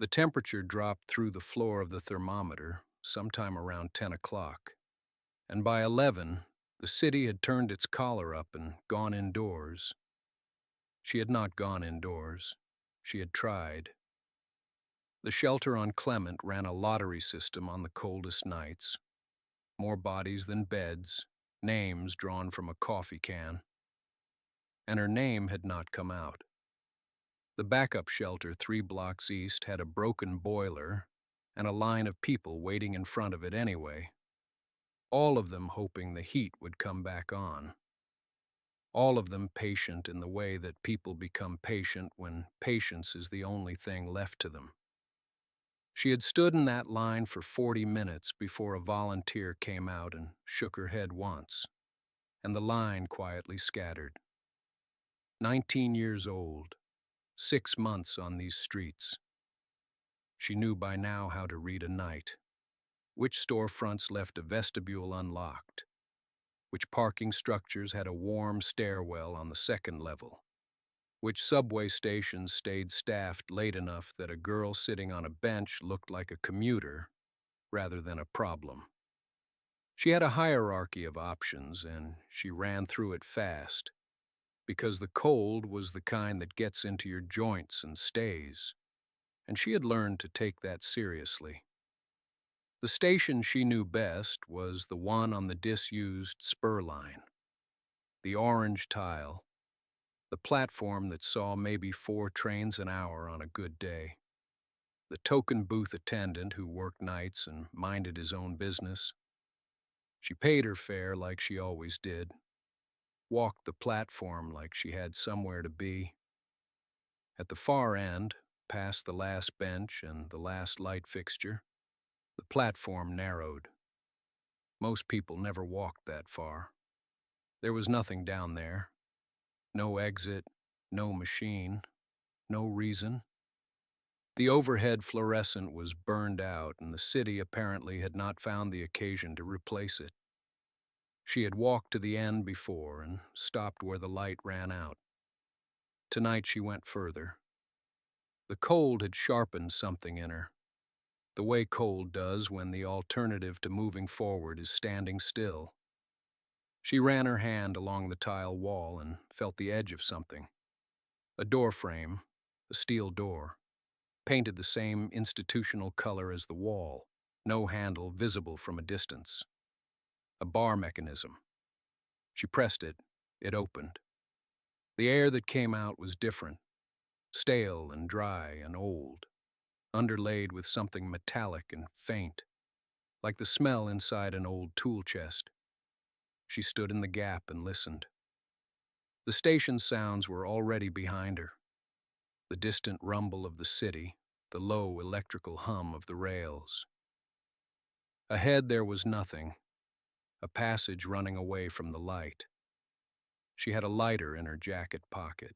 The temperature dropped through the floor of the thermometer sometime around 10 o'clock, and by 11, the city had turned its collar up and gone indoors. She had not gone indoors. She had tried. The shelter on Clement ran a lottery system on the coldest nights. More bodies than beds, names drawn from a coffee can. And her name had not come out. The backup shelter 3 blocks east had a broken boiler and a line of people waiting in front of it anyway, all of them hoping the heat would come back on. All of them patient in the way that people become patient when patience is the only thing left to them. She had stood in that line for 40 minutes before a volunteer came out and shook her head once, and the line quietly scattered. 19 years old, 6 months on these streets. She knew by now how to read a night, which storefronts left a vestibule unlocked, which parking structures had a warm stairwell on the second level, which subway stations stayed staffed late enough that a girl sitting on a bench looked like a commuter rather than a problem. She had a hierarchy of options, and she ran through it fast, because the cold was the kind that gets into your joints and stays, and she had learned to take that seriously. The station she knew best was the one on the disused spur line. The orange tile, the platform that saw maybe 4 trains an hour on a good day. The token booth attendant who worked nights and minded his own business. She paid her fare like she always did, walked the platform like she had somewhere to be. At the far end, past the last bench and the last light fixture, the platform narrowed. Most people never walked that far. There was nothing down there. No exit, no machine, no reason. The overhead fluorescent was burned out, and the city apparently had not found the occasion to replace it. She had walked to the end before and stopped where the light ran out. Tonight she went further. The cold had sharpened something in her, the way cold does when the alternative to moving forward is standing still. She ran her hand along the tile wall and felt the edge of something. A door frame, a steel door, painted the same institutional color as the wall, no handle visible from a distance. A bar mechanism. She pressed it. It opened. The air that came out was different, stale and dry and old, underlaid with something metallic and faint, like the smell inside an old tool chest. She stood in the gap and listened. The station sounds were already behind her. The distant rumble of the city, the low electrical hum of the rails. Ahead there was nothing, a passage running away from the light. She had a lighter in her jacket pocket.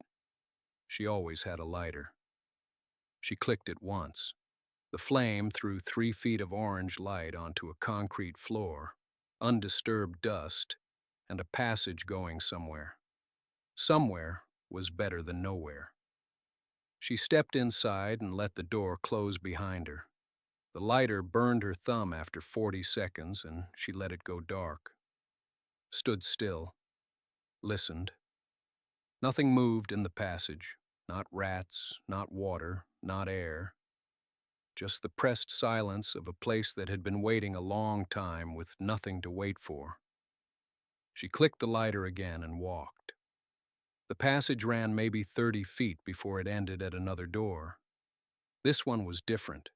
She always had a lighter. She clicked it once. The flame threw 3 feet of orange light onto a concrete floor, undisturbed dust, and a passage going somewhere. Somewhere was better than nowhere. She stepped inside and let the door close behind her. The lighter burned her thumb after 40 seconds, and she let it go dark. Stood still. Listened. Nothing moved in the passage. Not rats, not water, not air. Just the pressed silence of a place that had been waiting a long time with nothing to wait for. She clicked the lighter again and walked. The passage ran maybe 30 feet before it ended at another door. This one was different.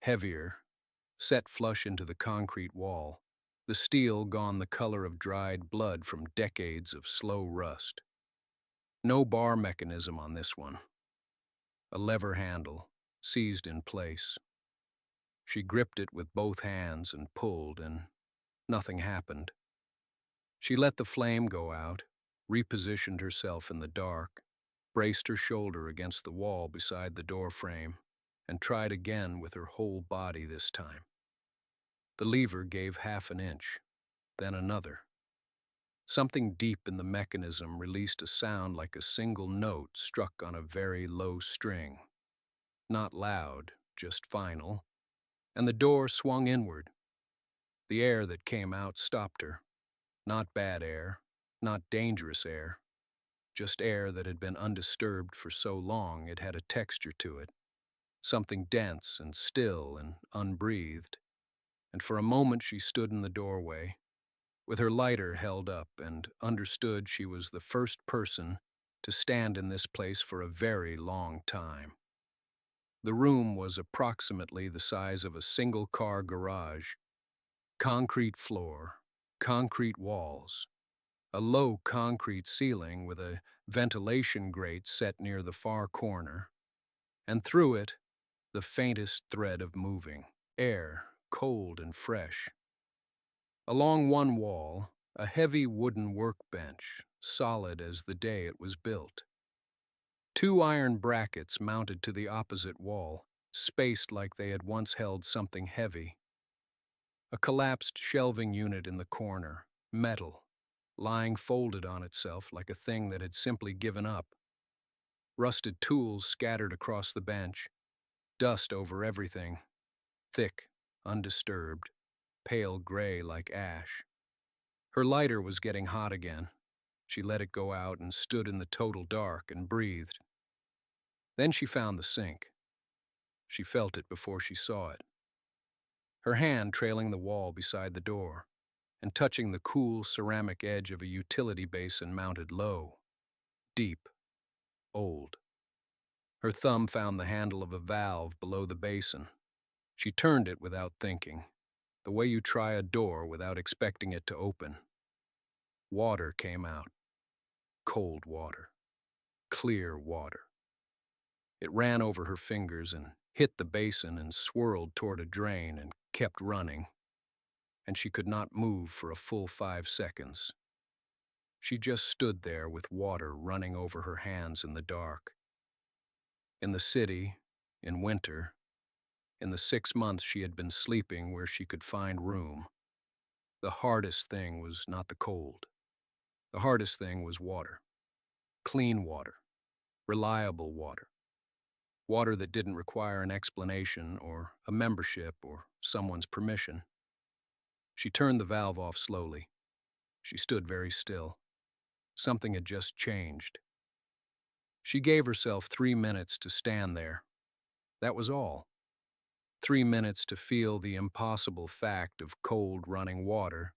Heavier, set flush into the concrete wall, the steel gone the color of dried blood from decades of slow rust. No bar mechanism on this one. A lever handle, seized in place. She gripped it with both hands and pulled, and nothing happened. She let the flame go out, repositioned herself in the dark, braced her shoulder against the wall beside the door frame, and tried again with her whole body this time. The lever gave half an inch, then another. Something deep in the mechanism released a sound like a single note struck on a very low string. Not loud, just final, and the door swung inward. The air that came out stopped her. Not bad air, not dangerous air, just air that had been undisturbed for so long it had a texture to it, something dense and still and unbreathed. And for a moment she stood in the doorway, with her lighter held up, and understood she was the first person to stand in this place for a very long time. The room was approximately the size of a single-car garage. Concrete floor, concrete walls, a low concrete ceiling with a ventilation grate set near the far corner, and through it, the faintest thread of moving air, cold and fresh. Along one wall, a heavy wooden workbench, solid as the day it was built. Two iron brackets mounted to the opposite wall, spaced like they had once held something heavy. A collapsed shelving unit in the corner, metal, lying folded on itself like a thing that had simply given up. Rusted tools scattered across the bench, dust over everything, thick, undisturbed, pale gray like ash. Her lighter was getting hot again. She let it go out and stood in the total dark and breathed. Then she found the sink. She felt it before she saw it. Her hand trailing the wall beside the door and touching the cool ceramic edge of a utility basin mounted low, deep, old. Her thumb found the handle of a valve below the basin. She turned it without thinking, the way you try a door without expecting it to open. Water came out. Cold water. Clear water. It ran over her fingers and hit the basin and swirled toward a drain and kept running, and she could not move for a full 5 seconds. She just stood there with water running over her hands in the dark. In the city, in winter, in the 6 months she had been sleeping where she could find room, the hardest thing was not the cold. The hardest thing was water. Clean water. Reliable water. Water that didn't require an explanation or a membership or someone's permission. She turned the valve off slowly. She stood very still. Something had just changed. She gave herself 3 minutes to stand there. That was all. 3 minutes to feel the impossible fact of cold running water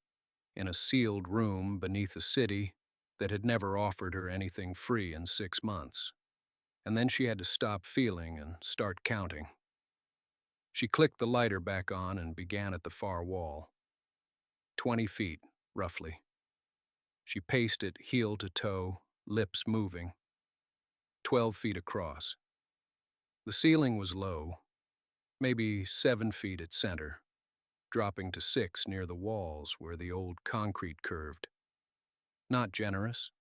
in a sealed room beneath a city that had never offered her anything free in 6 months. And then she had to stop feeling and start counting. She clicked the lighter back on and began at the far wall. 20 feet, roughly. She paced it heel to toe, lips moving. 12 feet across. The ceiling was low, maybe 7 feet at center, dropping to 6 near the walls where the old concrete curved. Not generous,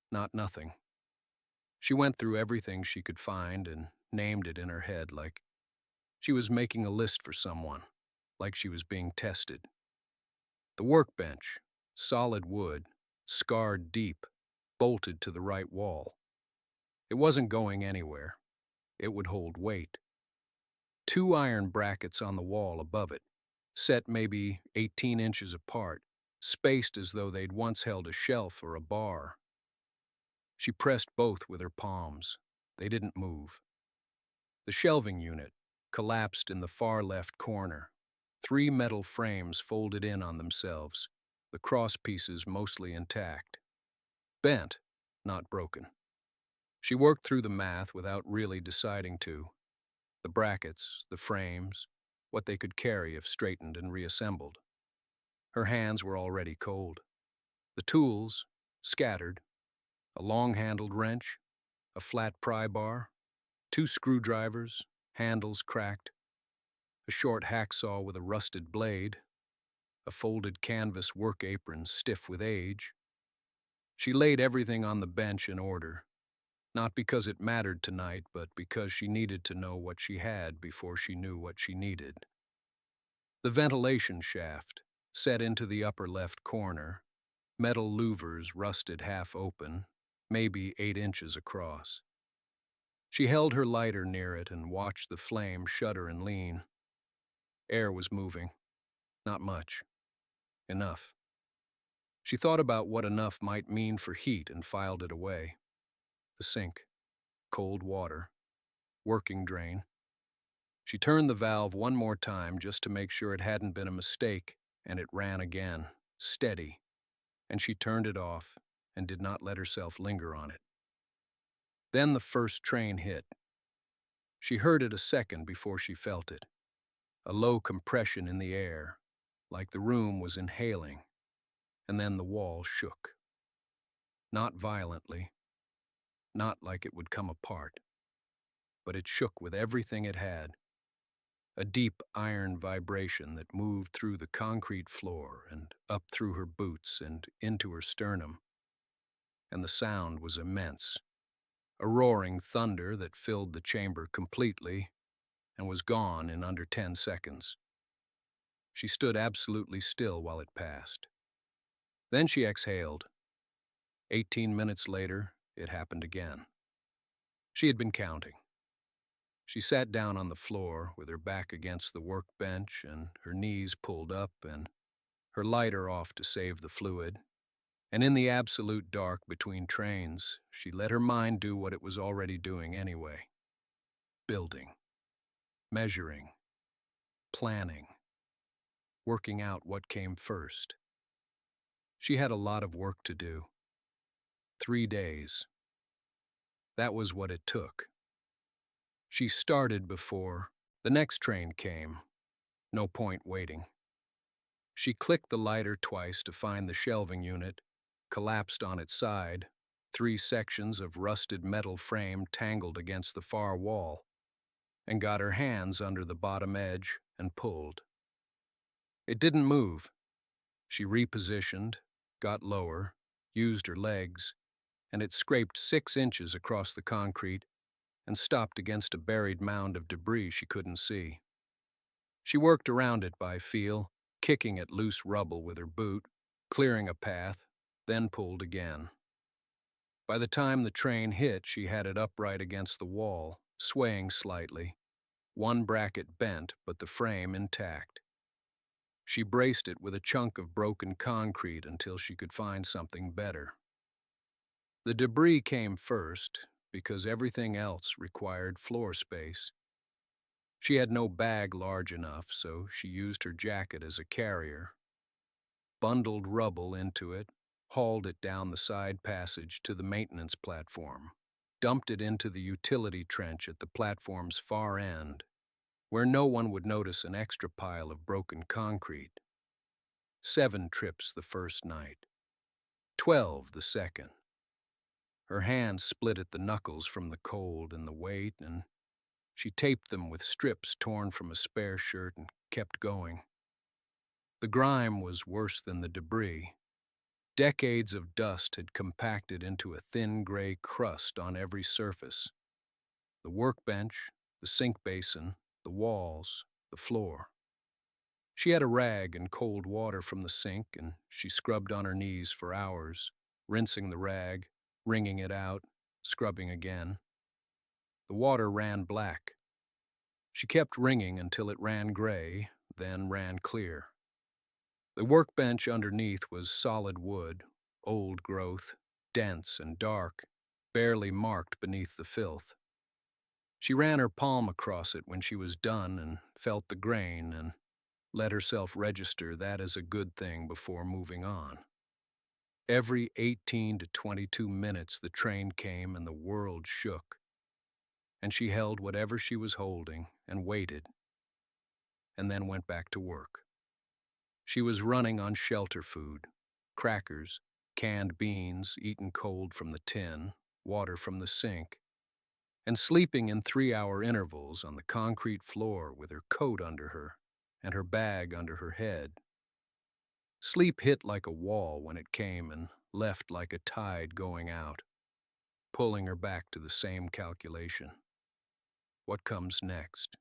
not nothing. She went through everything she could find and named it in her head like she was making a list for someone, like she was being tested. The workbench, solid wood, scarred deep, bolted to the right wall. It wasn't going anywhere. It would hold weight. 2 iron brackets on the wall above it, set maybe 18 inches apart, spaced as though they'd once held a shelf or a bar. She pressed both with her palms. They didn't move. The shelving unit collapsed in the far left corner. 3 metal frames folded in on themselves, the cross pieces mostly intact. Bent, not broken. She worked through the math without really deciding to. The brackets, the frames, what they could carry if straightened and reassembled. Her hands were already cold. The tools, scattered. A long-handled wrench, a flat pry bar, 2 screwdrivers, handles cracked, a short hacksaw with a rusted blade, a folded canvas work apron stiff with age. She laid everything on the bench in order, not because it mattered tonight, but because she needed to know what she had before she knew what she needed. The ventilation shaft, set into the upper left corner, metal louvers rusted half open, maybe 8 inches across. She held her lighter near it and watched the flame shudder and lean. Air was moving. Not much. Enough. She thought about what enough might mean for heat and filed it away. The sink. Cold water. Working drain. She turned the valve one more time just to make sure it hadn't been a mistake, and it ran again, steady, and she turned it off and did not let herself linger on it. Then the first train hit. She heard it a second before she felt it, a low compression in the air, like the room was inhaling, and then the wall shook. Not violently, not like it would come apart, but it shook with everything it had. A deep iron vibration that moved through the concrete floor and up through her boots and into her sternum. And the sound was immense, a roaring thunder that filled the chamber completely and was gone in under 10 seconds. She stood absolutely still while it passed. Then she exhaled. 18 minutes later, it happened again. She had been counting. She sat down on the floor with her back against the workbench and her knees pulled up and her lighter off to save the fluid. And in the absolute dark between trains, she let her mind do what it was already doing anyway. Building. Measuring. Planning. Working out what came first. She had a lot of work to do. 3 days. That was what it took. She started before the next train came. No point waiting. She clicked the lighter twice to find the shelving unit, collapsed on its side, 3 sections of rusted metal frame tangled against the far wall, and got her hands under the bottom edge and pulled. It didn't move. She repositioned, got lower, used her legs, and it scraped 6 inches across the concrete and stopped against a buried mound of debris she couldn't see. She worked around it by feel, kicking at loose rubble with her boot, clearing a path, then pulled again. By the time the train hit, she had it upright against the wall, swaying slightly. One bracket bent, but the frame intact. She braced it with a chunk of broken concrete until she could find something better. The debris came first, because everything else required floor space. She had no bag large enough, so she used her jacket as a carrier, bundled rubble into it, hauled it down the side passage to the maintenance platform, dumped it into the utility trench at the platform's far end, where no one would notice an extra pile of broken concrete. 7 trips the first night, 12 the second. Her hands split at the knuckles from the cold and the weight, and she taped them with strips torn from a spare shirt and kept going. The grime was worse than the debris. Decades of dust had compacted into a thin gray crust on every surface. The workbench, the sink basin, the walls, the floor. She had a rag and cold water from the sink, and she scrubbed on her knees for hours, rinsing the rag, wringing it out, scrubbing again. The water ran black. She kept wringing until it ran gray, then ran clear. The workbench underneath was solid wood, old growth, dense and dark, barely marked beneath the filth. She ran her palm across it when she was done and felt the grain and let herself register that as a good thing before moving on. Every 18 to 22 minutes the train came and the world shook, and she held whatever she was holding and waited, and then went back to work. She was running on shelter food, crackers, canned beans eaten cold from the tin, water from the sink, and sleeping in 3-hour intervals on the concrete floor with her coat under her and her bag under her head. Sleep hit like a wall when it came and left like a tide going out, pulling her back to the same calculation. What comes next?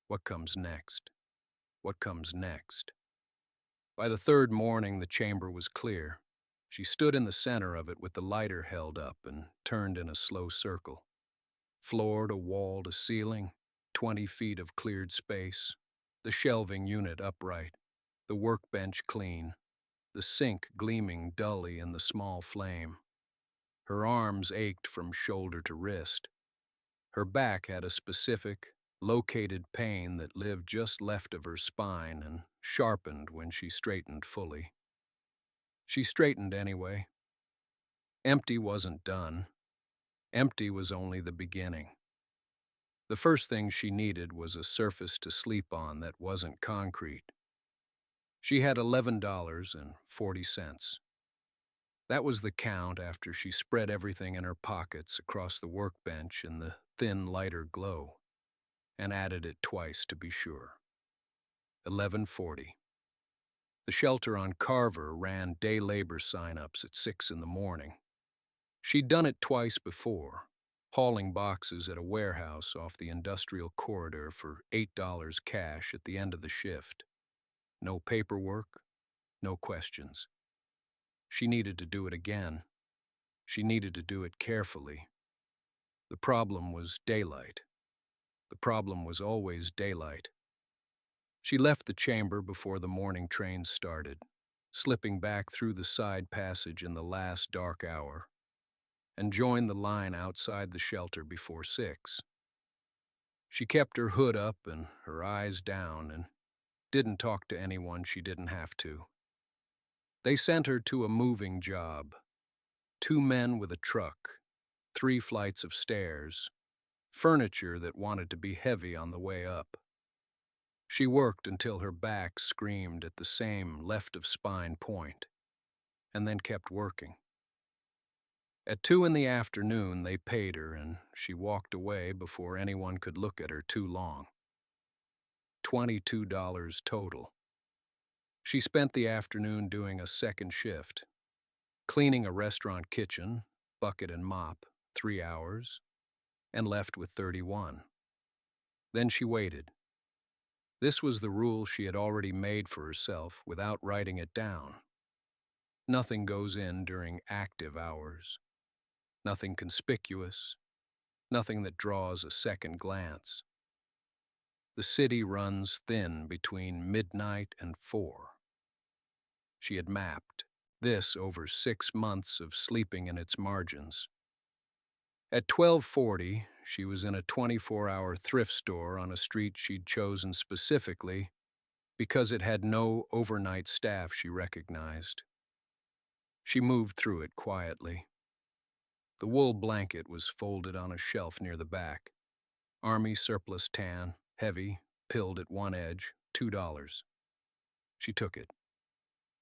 What comes next? What comes next? By the 3rd morning, the chamber was clear. She stood in the center of it with the lighter held up and turned in a slow circle. Floor to wall to ceiling, 20 feet of cleared space, the shelving unit upright, the workbench clean, the sink gleaming dully in the small flame. Her arms ached from shoulder to wrist. Her back had a specific, located pain that lived just left of her spine and sharpened when she straightened fully. She straightened anyway. Empty wasn't done. Empty was only the beginning. The first thing she needed was a surface to sleep on that wasn't concrete. She had $11.40. That was the count after she spread everything in her pockets across the workbench in the thin, lighter glow, and added it twice to be sure. 11:40. The shelter on Carver ran day labor sign-ups at 6 in the morning. She'd done it twice before, hauling boxes at a warehouse off the industrial corridor for $8 cash at the end of the shift. No paperwork, no questions. She needed to do it again. She needed to do it carefully. The problem was daylight. The problem was always daylight. She left the chamber before the morning train started, slipping back through the side passage in the last dark hour, and joined the line outside the shelter before 6. She kept her hood up and her eyes down and didn't talk to anyone she didn't have to. They sent her to a moving job. 2 men with a truck, 3 flights of stairs, furniture that wanted to be heavy on the way up. She worked until her back screamed at the same left-of-spine point, and then kept working. At 2 in the afternoon, they paid her, and she walked away before anyone could look at her too long. $22 total. She spent the afternoon doing a second shift, cleaning a restaurant kitchen, bucket and mop, 3 hours, and left with 31. Then she waited. This was the rule she had already made for herself without writing it down. Nothing goes in during active hours. Nothing conspicuous. Nothing that draws a second glance. The city runs thin between midnight and 4. She had mapped this over 6 months of sleeping in its margins. At 12:40, she was in a 24-hour thrift store on a street she'd chosen specifically because it had no overnight staff she recognized. She moved through it quietly. The wool blanket was folded on a shelf near the back. Army surplus tan, heavy, pilled at one edge, $2. She took it.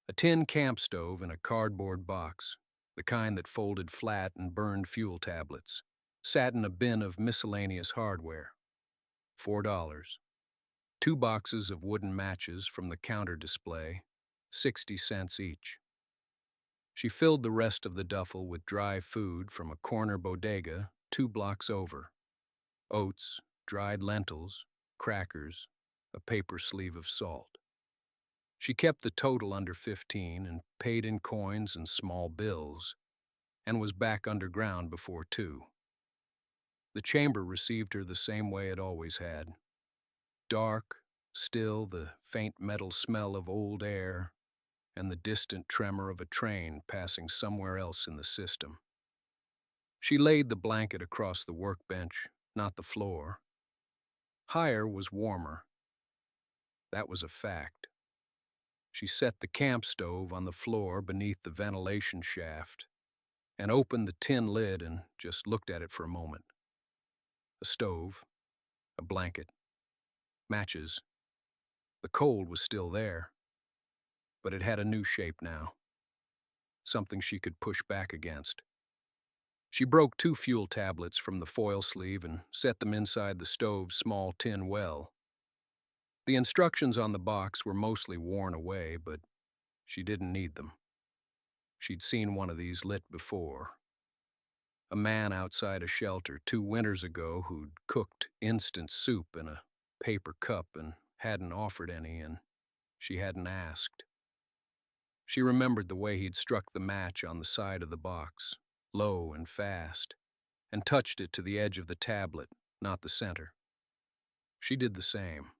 A tin camp stove in a cardboard box, the kind that folded flat and burned fuel tablets, sat in a bin of miscellaneous hardware. $4. 2 boxes of wooden matches from the counter display, 60 cents each. She filled the rest of the duffel with dry food from a corner bodega 2 blocks over. Oats, dried lentils, crackers, a paper sleeve of salt. She kept the total under 15 and paid in coins and small bills, and was back underground before 2. The chamber received her the same way it always had. Dark, still, the faint metal smell of old air, and the distant tremor of a train passing somewhere else in the system. She laid the blanket across the workbench, not the floor. Higher was warmer. That was a fact. She set the camp stove on the floor beneath the ventilation shaft and opened the tin lid and just looked at it for a moment. A stove, a blanket, matches. The cold was still there, but it had a new shape now, something she could push back against. She broke 2 fuel tablets from the foil sleeve and set them inside the stove's small tin well. The instructions on the box were mostly worn away, but she didn't need them. She'd seen one of these lit before. A man outside a shelter 2 winters ago who'd cooked instant soup in a paper cup and hadn't offered any, and she hadn't asked. She remembered the way he'd struck the match on the side of the box, low and fast, and touched it to the edge of the tablet, not the center. She did the same.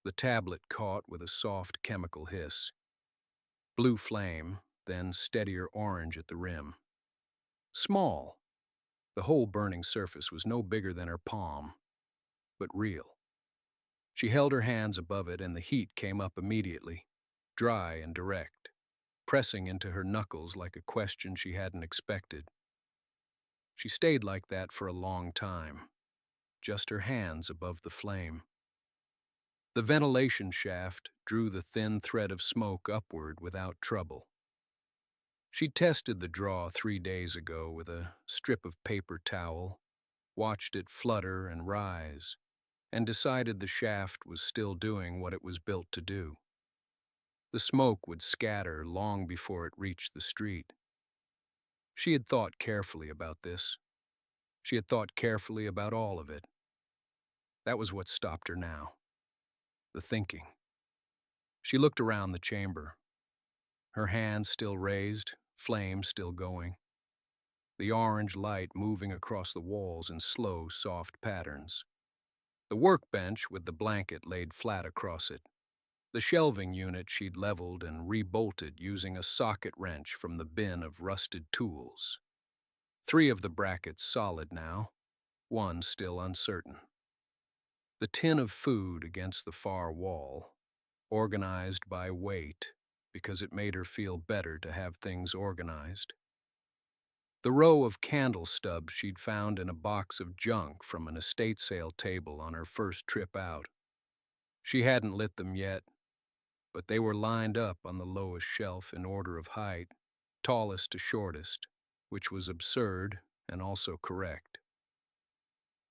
The tablet caught with a soft chemical hiss. Blue flame, then steadier orange at the rim. Small. The whole burning surface was no bigger than her palm, but real. She held her hands above it and the heat came up immediately, dry and direct, pressing into her knuckles like a question she hadn't expected. She stayed like that for a long time, just her hands above the flame. The ventilation shaft drew the thin thread of smoke upward without trouble. She tested the draw 3 days ago with a strip of paper towel, watched it flutter and rise, and decided the shaft was still doing what it was built to do. The smoke would scatter long before it reached the street. She had thought carefully about this. She had thought carefully about all of it. That was what stopped her now. The thinking. She looked around the chamber. Her hands still raised, flame still going. The orange light moving across the walls in slow, soft patterns. The workbench with the blanket laid flat across it. The shelving unit she'd leveled and rebolted using a socket wrench from the bin of rusted tools. 3 of the brackets solid now, 1 still uncertain. The tin of food against the far wall, organized by weight because it made her feel better to have things organized. The row of candle stubs she'd found in a box of junk from an estate sale table on her first trip out. She hadn't lit them yet, but they were lined up on the lowest shelf in order of height, tallest to shortest, which was absurd and also correct.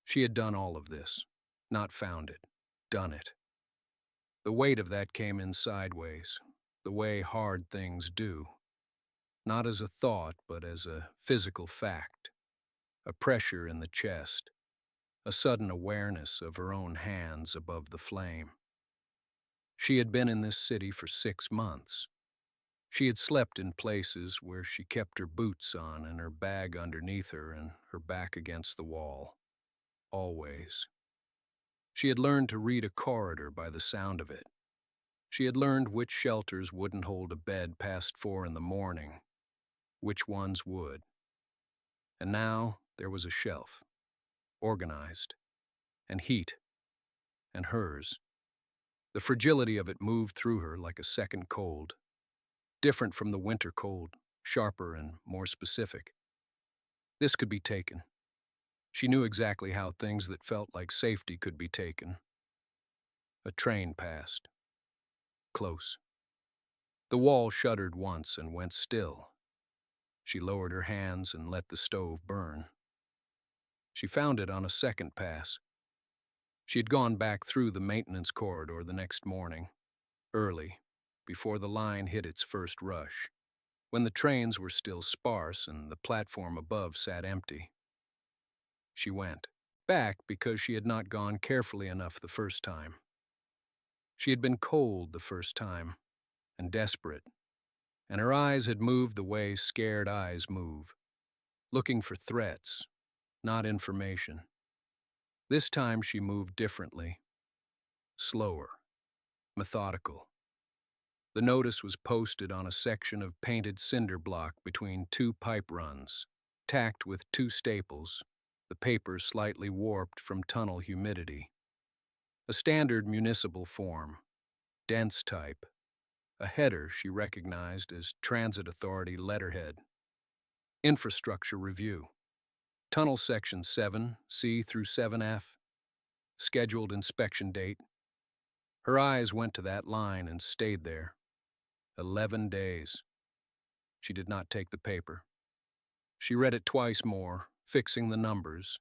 She had done all of this, not found it, done it. The weight of that came in sideways, the way hard things do. Not as a thought, but as a physical fact. A pressure in the chest, a sudden awareness of her own hands above the flame. She had been in this city for 6 months. She had slept in places where she kept her boots on and her bag underneath her and her back against the wall. Always. She had learned to read a corridor by the sound of it. She had learned which shelters wouldn't hold a bed past 4 in the morning, which ones would. And now there was a shelf, organized, and heat, and hers. The fragility of it moved through her like a second cold, different from the winter cold, sharper and more specific. This could be taken. She knew exactly how things that felt like safety could be taken. A train passed. Close. The wall shuddered once and went still. She lowered her hands and let the stove burn. She found it on a second pass. She had gone back through the maintenance corridor the next morning, early, before the line hit its first rush, when the trains were still sparse and the platform above sat empty. She went back because she had not gone carefully enough the first time. She had been cold the first time, and desperate, and her eyes had moved the way scared eyes move, looking for threats, not information. This time she moved differently, slower, methodical. The notice was posted on a section of painted cinder block between 2 pipe runs, tacked with 2 staples, the paper slightly warped from tunnel humidity. A standard municipal form, dense type, a header she recognized as Transit Authority letterhead. Infrastructure Review. Tunnel Section 7C through 7F. Scheduled inspection date. Her eyes went to that line and stayed there. 11 days. She did not take the paper. She read it twice more, fixing the numbers,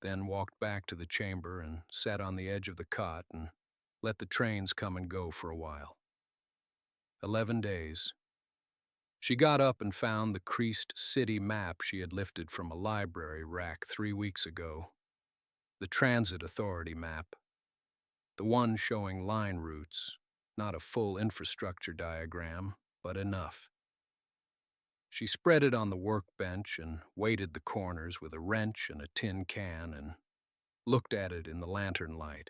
then walked back to the chamber and sat on the edge of the cot and let the trains come and go for a while. 11 days. She got up and found the creased city map she had lifted from a library rack 3 weeks ago. The Transit Authority map. The one showing line routes, not a full infrastructure diagram, but enough. She spread it on the workbench and weighted the corners with a wrench and a tin can and looked at it in the lantern light.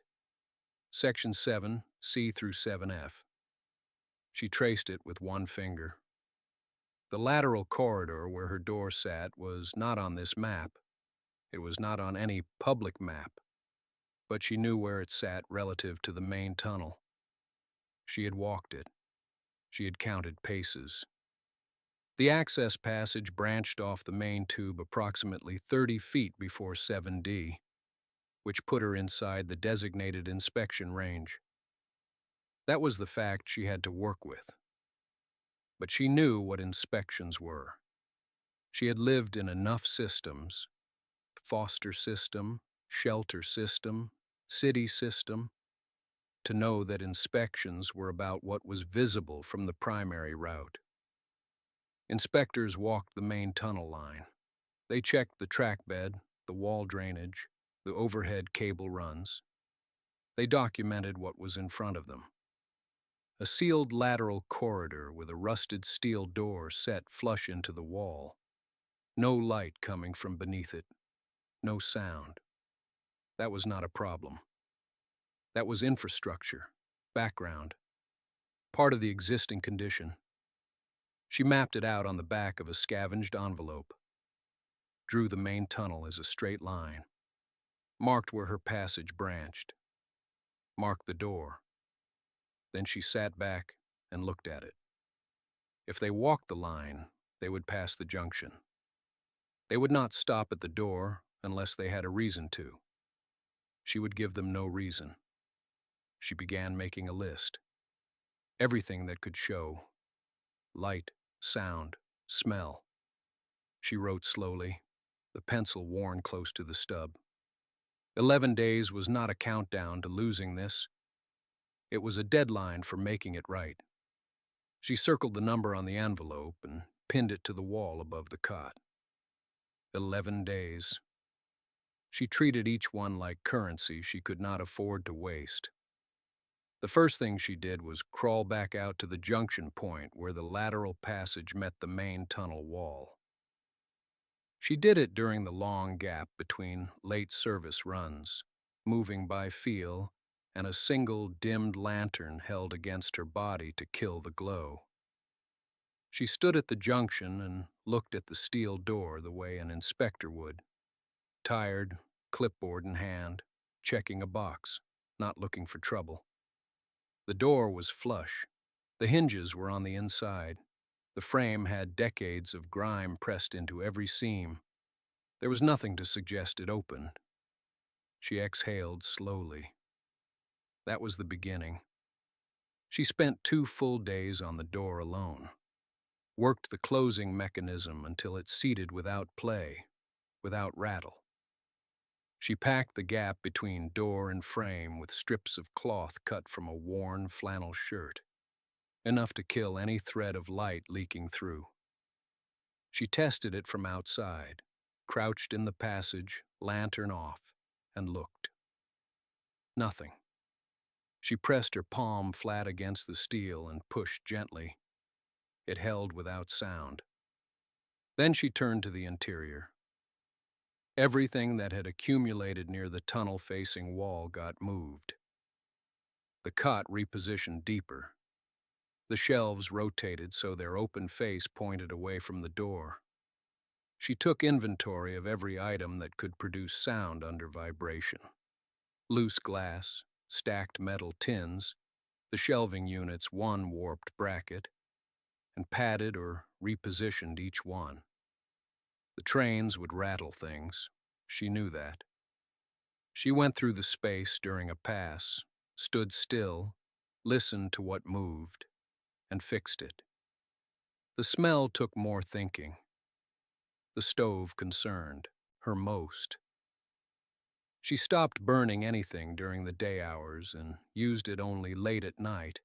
Section 7, C through 7F. She traced it with one finger. The lateral corridor where her door sat was not on this map. It was not on any public map, but she knew where it sat relative to the main tunnel. She had walked it. She had counted paces. The access passage branched off the main tube approximately 30 feet before 7D, which put her inside the designated inspection range. That was the fact she had to work with. But she knew what inspections were. She had lived in enough systems, foster system, shelter system, city system, to know that inspections were about what was visible from the primary route. Inspectors walked the main tunnel line. They checked the track bed, the wall drainage, the overhead cable runs. They documented what was in front of them. A sealed lateral corridor with a rusted steel door set flush into the wall. No light coming from beneath it. No sound. That was not a problem. That was infrastructure, background, part of the existing condition. She mapped it out on the back of a scavenged envelope, drew the main tunnel as a straight line, marked where her passage branched, marked the door. Then she sat back and looked at it. If they walked the line, they would pass the junction. They would not stop at the door unless they had a reason to. She would give them no reason. She began making a list. Everything that could show. Light, sound, smell. She wrote slowly, the pencil worn close to the stub. 11 days was not a countdown to losing this. It was a deadline for making it right. She circled the number on the envelope and pinned it to the wall above the cot. 11 days. She treated each one like currency she could not afford to waste. The first thing she did was crawl back out to the junction point where the lateral passage met the main tunnel wall. She did it during the long gap between late service runs, moving by feel, and a single dimmed lantern held against her body to kill the glow. She stood at the junction and looked at the steel door the way an inspector would, tired, clipboard in hand, checking a box, not looking for trouble. The door was flush. The hinges were on the inside. The frame had decades of grime pressed into every seam. There was nothing to suggest it opened. She exhaled slowly. That was the beginning. She spent 2 full days on the door alone, worked the closing mechanism until it seated without play, without rattle. She packed the gap between door and frame with strips of cloth cut from a worn flannel shirt, enough to kill any thread of light leaking through. She tested it from outside, crouched in the passage, lantern off, and looked. Nothing. She pressed her palm flat against the steel and pushed gently. It held without sound. Then she turned to the interior. Everything that had accumulated near the tunnel-facing wall got moved. The cot repositioned deeper. The shelves rotated so their open face pointed away from the door. She took inventory of every item that could produce sound under vibration. Loose glass, stacked metal tins, the shelving unit's one warped bracket, and patted or repositioned each one. The trains would rattle things. She knew that. She went through the space during a pass, stood still, listened to what moved, and fixed it. The smell took more thinking. The stove concerned her most. She stopped burning anything during the day hours and used it only late at night,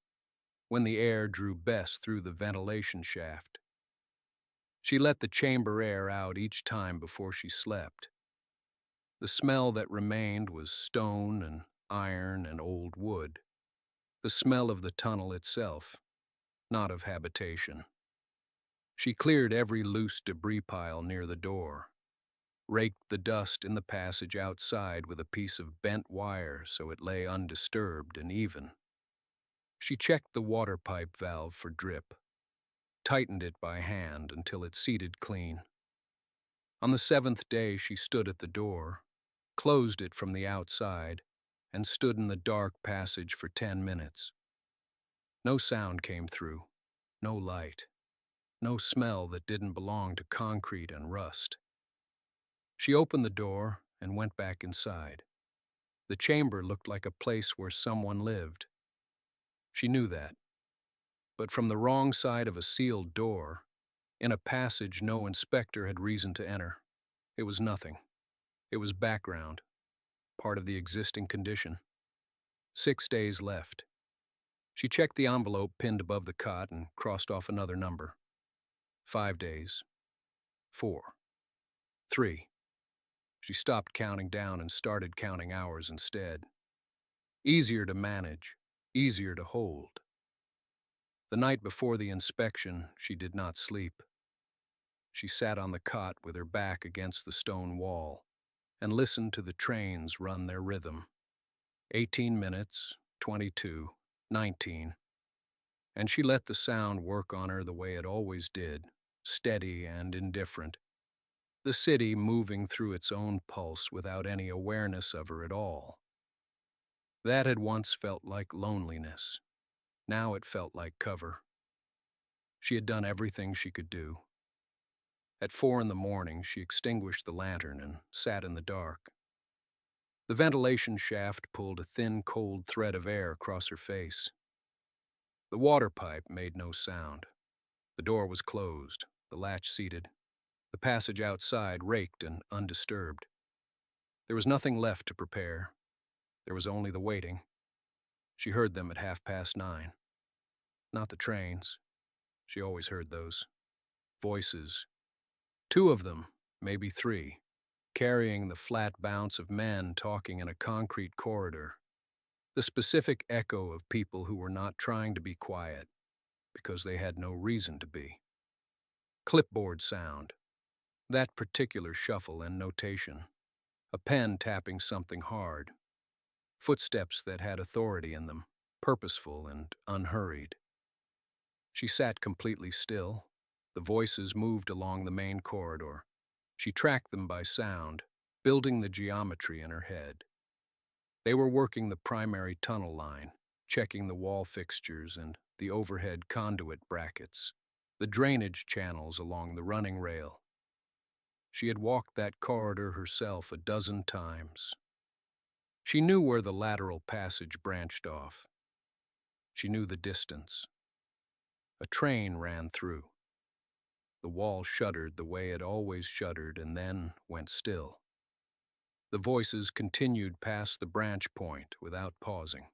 when the air drew best through the ventilation shaft. She let the chamber air out each time before she slept. The smell that remained was stone and iron and old wood, the smell of the tunnel itself, not of habitation. She cleared every loose debris pile near the door, raked the dust in the passage outside with a piece of bent wire so it lay undisturbed and even. She checked the water pipe valve for drip, tightened it by hand until it seated clean. On the seventh day, she stood at the door, closed it from the outside, and stood in the dark passage for 10 minutes. No sound came through, no light, no smell that didn't belong to concrete and rust. She opened the door and went back inside. The chamber looked like a place where someone lived. She knew that. But from the wrong side of a sealed door, in a passage no inspector had reason to enter. It was nothing. It was background, part of the existing condition. 6 days left. She checked the envelope pinned above the cot and crossed off another number. 5 days. 4. 3. She stopped counting down and started counting hours instead. Easier to manage, easier to hold. The night before the inspection, she did not sleep. She sat on the cot with her back against the stone wall and listened to the trains run their rhythm. 18 minutes, 22, 19. And she let the sound work on her the way it always did, steady and indifferent. The city moving through its own pulse without any awareness of her at all. That had once felt like loneliness. Now it felt like cover. She had done everything she could do. At 4 in the morning, she extinguished the lantern and sat in the dark. The ventilation shaft pulled a thin, cold thread of air across her face. The water pipe made no sound. The door was closed, the latch seated, the passage outside raked and undisturbed. There was nothing left to prepare. There was only the waiting. She heard them at 9:30. Not the trains. She always heard those. Voices. 2 of them, maybe 3, carrying the flat bounce of men talking in a concrete corridor. The specific echo of people who were not trying to be quiet, because they had no reason to be. Clipboard sound. That particular shuffle and notation. A pen tapping something hard. Footsteps that had authority in them, purposeful and unhurried. She sat completely still. The voices moved along the main corridor. She tracked them by sound, building the geometry in her head. They were working the primary tunnel line, checking the wall fixtures and the overhead conduit brackets, the drainage channels along the running rail. She had walked that corridor herself a dozen times. She knew where the lateral passage branched off. She knew the distance. A train ran through. The wall shuddered the way it always shuddered and then went still. The voices continued past the branch point without pausing.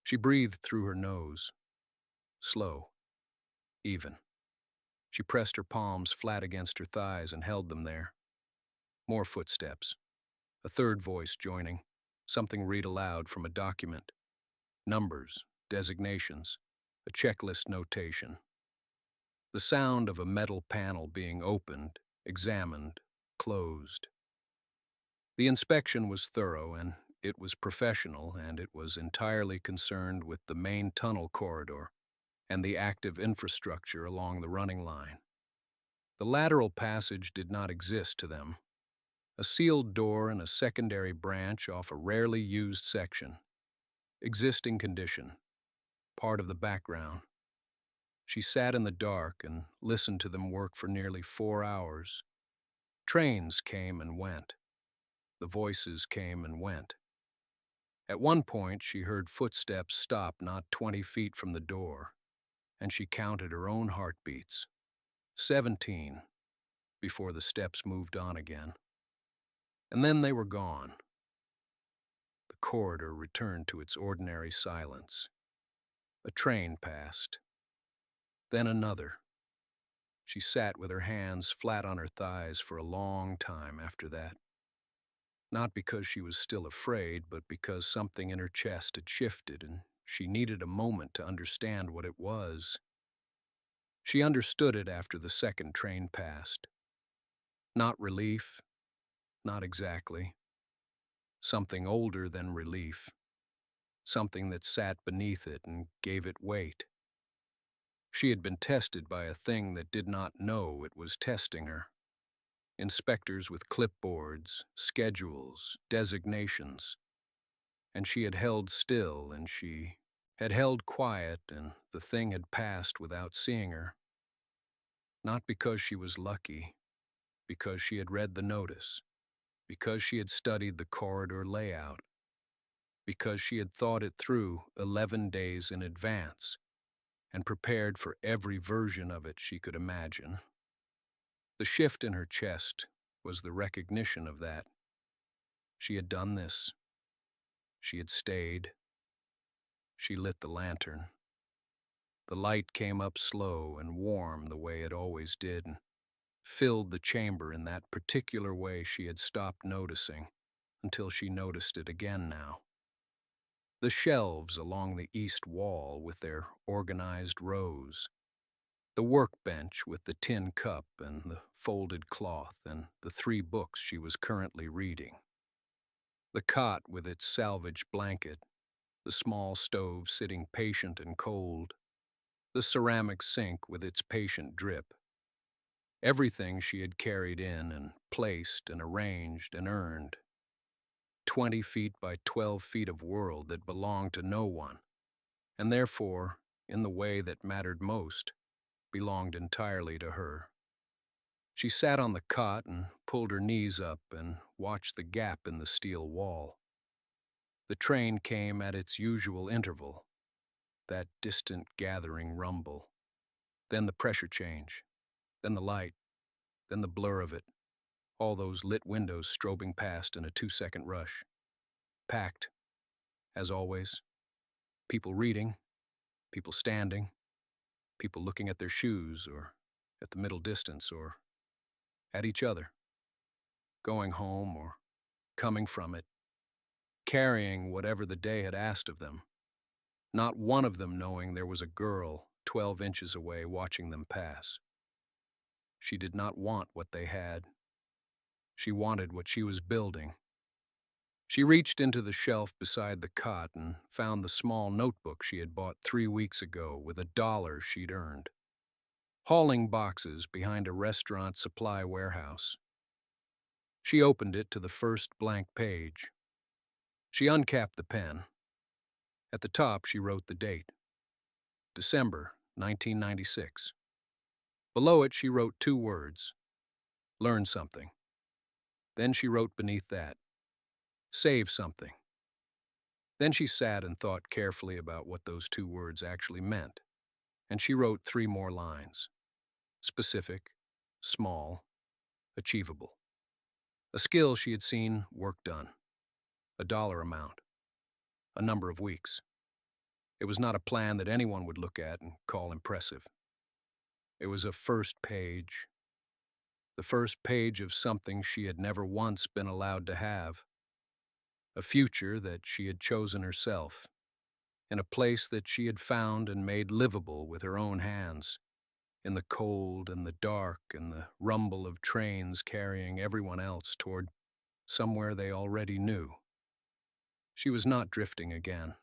She breathed through her nose. Slow. Even. She pressed her palms flat against her thighs and held them there. More footsteps. A third voice joining. Something read aloud from a document. Numbers, designations, a checklist notation. The sound of a metal panel being opened, examined, closed. The inspection was thorough, and it was professional, and it was entirely concerned with the main tunnel corridor and the active infrastructure along the running line. The lateral passage did not exist to them. A sealed door and a secondary branch off a rarely used section. Existing condition. Part of the background. She sat in the dark and listened to them work for nearly 4 hours. Trains came and went. The voices came and went. At one point, she heard footsteps stop not 20 feet from the door, and she counted her own heartbeats. 17, before the steps moved on again. And then they were gone. The corridor returned to its ordinary silence. A train passed. Then another. She sat with her hands flat on her thighs for a long time after that. Not because she was still afraid, but because something in her chest had shifted and she needed a moment to understand what it was. She understood it after the second train passed. Not relief, not exactly. Something older than relief. Something that sat beneath it and gave it weight. She had been tested by a thing that did not know it was testing her. Inspectors with clipboards, schedules, designations. And she had held still, and she had held quiet, and the thing had passed without seeing her. Not because she was lucky, because she had read the notice, because she had studied the corridor layout, because she had thought it through 11 days in advance and prepared for every version of it she could imagine. The shift in her chest was the recognition of that. She had done this. She had stayed. She lit the lantern. The light came up slow and warm the way it always did and filled the chamber in that particular way she had stopped noticing until she noticed it again now. The shelves along the east wall with their organized rows, the workbench with the tin cup and the folded cloth and the 3 books she was currently reading, the cot with its salvaged blanket, the small stove sitting patient and cold, the ceramic sink with its patient drip. Everything she had carried in and placed and arranged and earned. 20 feet by 12 feet of world that belonged to no one, and therefore, in the way that mattered most, belonged entirely to her. She sat on the cot and pulled her knees up and watched the gap in the steel wall. The train came at its usual interval, that distant gathering rumble. Then the pressure change, then the light, then the blur of it, all those lit windows strobing past in a 2-second rush. Packed, as always. People reading, people standing, people looking at their shoes or at the middle distance or at each other, going home or coming from it, carrying whatever the day had asked of them, not one of them knowing there was a girl 12 inches away watching them pass. She did not want what they had. She wanted what she was building. She reached into the shelf beside the cot and found the small notebook she had bought 3 weeks ago with $1 she'd earned. Hauling boxes behind a restaurant supply warehouse. She opened it to the first blank page. She uncapped the pen. At the top, she wrote the date. December 1996. Below it, she wrote 2 words. Learn something. Then she wrote beneath that, save something. Then she sat and thought carefully about what those 2 words actually meant, and she wrote 3 more lines. Specific, small, achievable. A skill she had seen work done. A dollar amount. A number of weeks. It was not a plan that anyone would look at and call impressive. It was a first page. The first page of something she had never once been allowed to have. A future that she had chosen herself, in a place that she had found and made livable with her own hands, in the cold and the dark and the rumble of trains carrying everyone else toward somewhere they already knew. She was not drifting again.